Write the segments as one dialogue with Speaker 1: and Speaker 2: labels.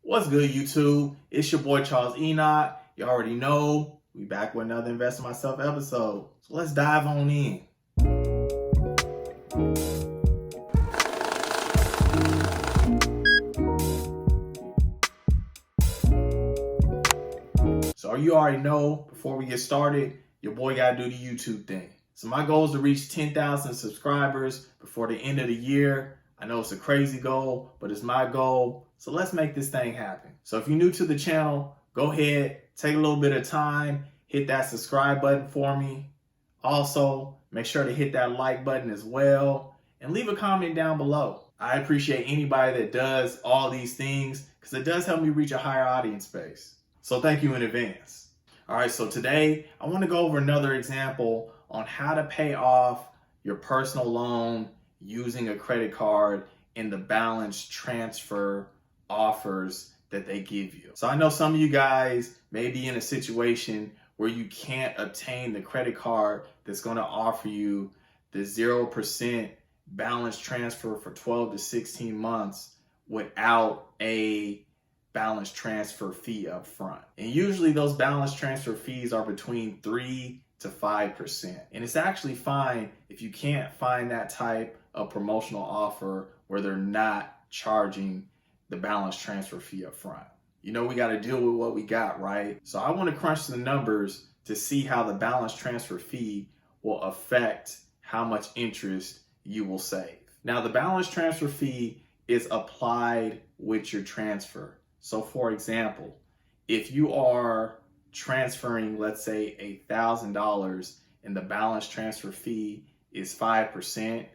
Speaker 1: What's good, YouTube? It's your boy Charles Enoch. You already know we back with another Invest in Myself episode. So let's dive on in. So you already know, before we get started, your boy gotta do the YouTube thing. So my goal is to reach 10,000 subscribers before the end of the year. I know it's a crazy goal, but it's my goal. So let's make this thing happen. So if you're new to the channel, go ahead, take a little bit of time, hit that subscribe button for me. Also, make sure to hit that like button as well and leave a comment down below. I appreciate anybody that does all these things because it does help me reach a higher audience base. So thank you in advance. All right, so today I want to go over another example on how to pay off your personal loan using a credit card and the balance transfer offers that they give you. So I know some of you guys may be in a situation where you can't obtain the credit card that's going to offer you the 0% balance transfer for 12 to 16 months without a balance transfer fee up front. And usually those balance transfer fees are between 3 to 5%. And it's actually fine if you can't find that type of promotional offer where they're not charging the balance transfer fee up front. You know, we got to deal with what we got, right? So I want to crunch the numbers to see how the balance transfer fee will affect how much interest you will save. Now, the balance transfer fee is applied with your transfer. So for example, if you are transferring, let's say $1,000 and the balance transfer fee is 5%,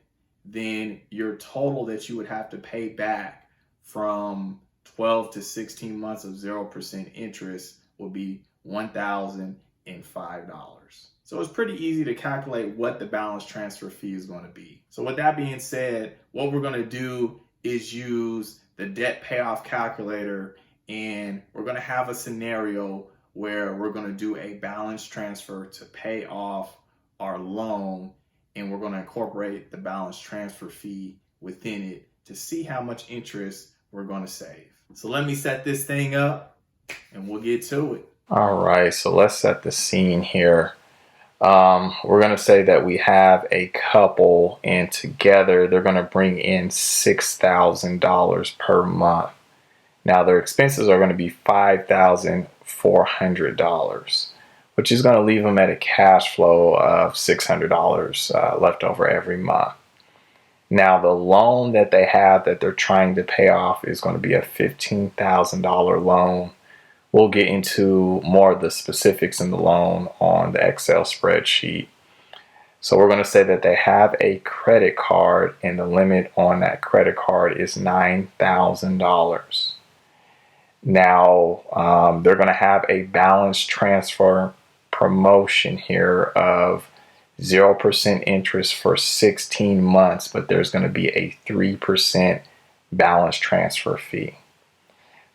Speaker 1: then your total that you would have to pay back from 12 to 16 months of 0% interest will be $1,005. So it's pretty easy to calculate what the balance transfer fee is going to be. So with that being said, what we're going to do is use the debt payoff calculator, and we're going to have a scenario where we're going to do a balance transfer to pay off our loan, and we're going to incorporate the balance transfer fee within it to see how much interest we're going to save. So let me set this thing up and we'll get to it.
Speaker 2: All right, so let's set the scene here. We're going to say that we have a couple, and together they're going to bring in $6,000 per month. Now their expenses are going to be $5,400, which is going to leave them at a cash flow of $600 left over every month. Now the loan that they have that they're trying to pay off is going to be a $15,000 loan. We'll get into more of the specifics in the loan on the Excel spreadsheet. So we're going to say that they have a credit card, and the limit on that credit card is $9,000. Now they're going to have a balance transfer promotion here of 0% interest for 16 months, but there's going to be a 3% balance transfer fee.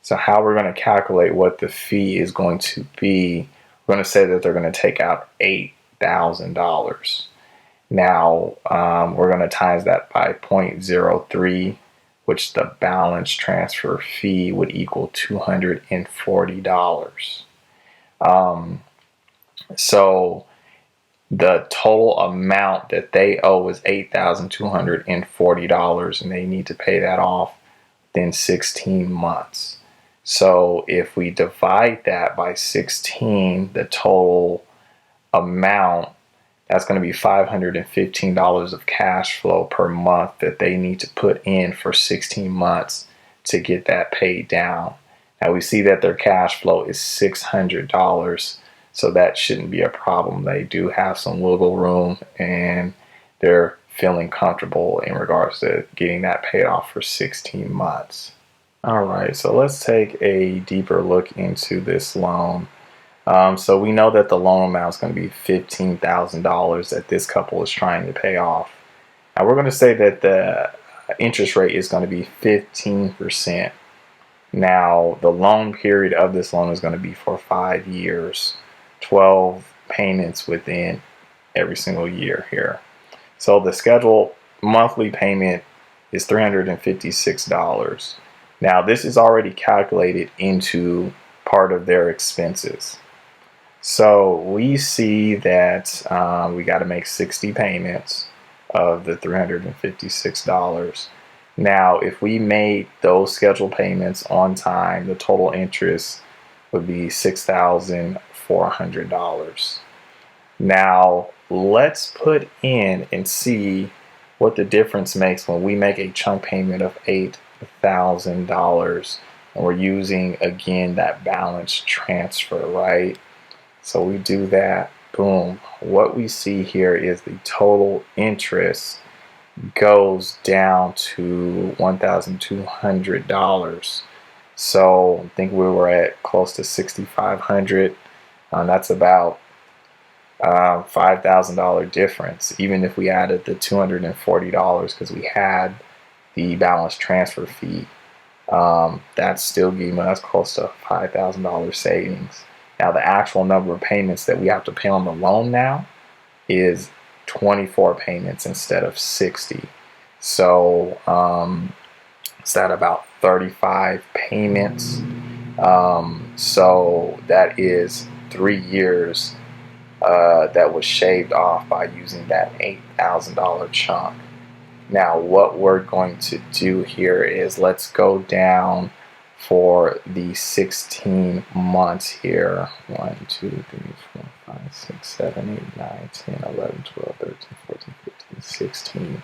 Speaker 2: So how we're going to calculate what the fee is going to be, we're going to say that they're going to take out $8,000. Now we're going to times that by 0.03, which the balance transfer fee would equal $240. So the total amount that they owe is $8,240, and they need to pay that off within 16 months. So if we divide that by 16, the total amount, that's going to be $515 of cash flow per month that they need to put in for 16 months to get that paid down. Now we see that their cash flow is $600, so that shouldn't be a problem. They do have some wiggle room, and they're feeling comfortable in regards to getting that paid off for 16 months. All right, so let's take a deeper look into this loan. So we know that the loan amount is going to be $15,000 that this couple is trying to pay off. Now we're going to say that the interest rate is going to be 15%. Now the loan period of this loan is going to be for 5 years, 12 payments within every single year here. So the scheduled monthly payment is $356. Now, this is already calculated into part of their expenses. So we see that we got to make 60 payments of the $356. Now, if we made those scheduled payments on time, the total interest would be $6,400. Now, let's put in and see what the difference makes when we make a chunk payment of $8,000 and we're using, again, that balance transfer, right? So we do that, boom. What we see here is the total interest goes down to $1,200. So I think we were at close to $6,500. That's about $5,000 difference, even if we added the $240 because we had the balance transfer fee. That's still giving us close to $5,000 savings. Now, the actual number of payments that we have to pay on the loan now is 24 payments instead of 60. So it's at about 35 payments. So that is 3 years that was shaved off by using that $8,000 chunk. Now, what we're going to do here is let's go down for the 16 months here. 1, 2, 3, 4, 5, 6, 7, 8, 9, 10, 11, 12, 13, 14, 15, 16.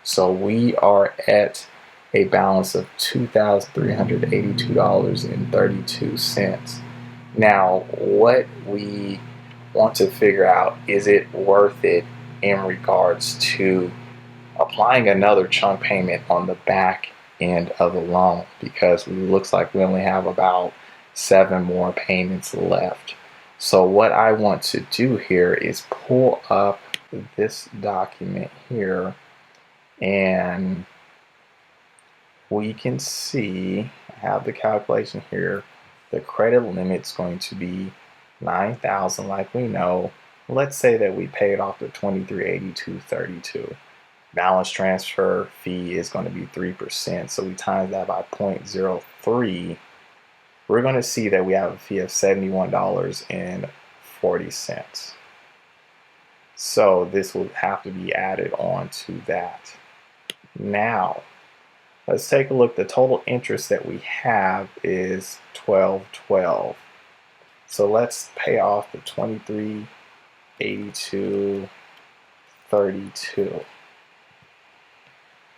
Speaker 2: So we are at a balance of $2,382.32. Now, what we want to figure out, is it worth it in regards to applying another chunk payment on the back end of the loan, because it looks like we only have about 7 more payments left. So what I want to do here is pull up this document here, and we can see, I have the calculation here, the credit limit's going to be $9,000 like we know. Let's say that we paid off the $2,382.32. Balance transfer fee is going to be 3%, so we times that by 0.03. We're going to see that we have a fee of $71.40. So this will have to be added on to that. Now, let's take a look. The total interest that we have is $1,212. So let's pay off the $2382.32.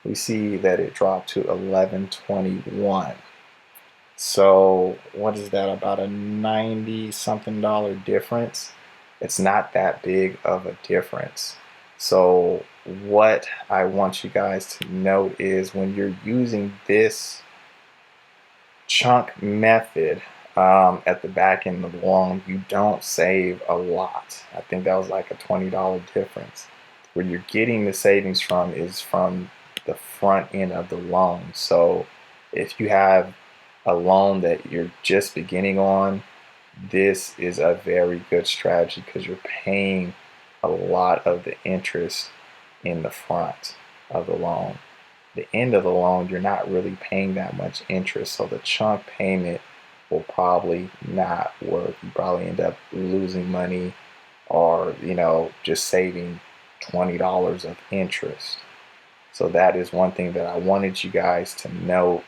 Speaker 2: We see that it dropped to $11.21. So what is that? About a $90-something difference. It's not that big of a difference. So what I want you guys to note is when you're using this chunk method at the back end of the loan, you don't save a lot. I think that was like a $20 difference. Where you're getting the savings from is from the front end of the loan. So if you have a loan that you're just beginning on, this is a very good strategy because you're paying a lot of the interest in the front of the loan. The end of the loan, you're not really paying that much interest, so the chunk payment will probably not work. You probably end up losing money, or just saving $20 of interest. So that is one thing that I wanted you guys to note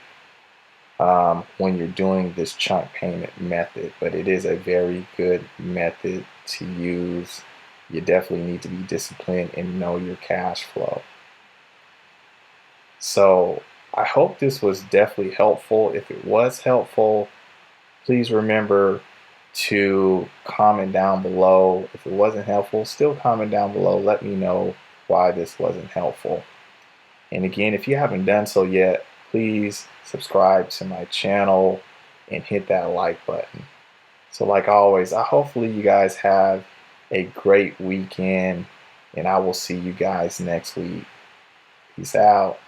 Speaker 2: when you're doing this chunk payment method. But it is a very good method to use. You definitely need to be disciplined and know your cash flow. So I hope this was definitely helpful. If it was helpful, please remember to comment down below. If it wasn't helpful, still comment down below. Let me know why this wasn't helpful. And again, if you haven't done so yet, please subscribe to my channel and hit that like button. So like always, hopefully you guys have a great weekend, and I will see you guys next week. Peace out.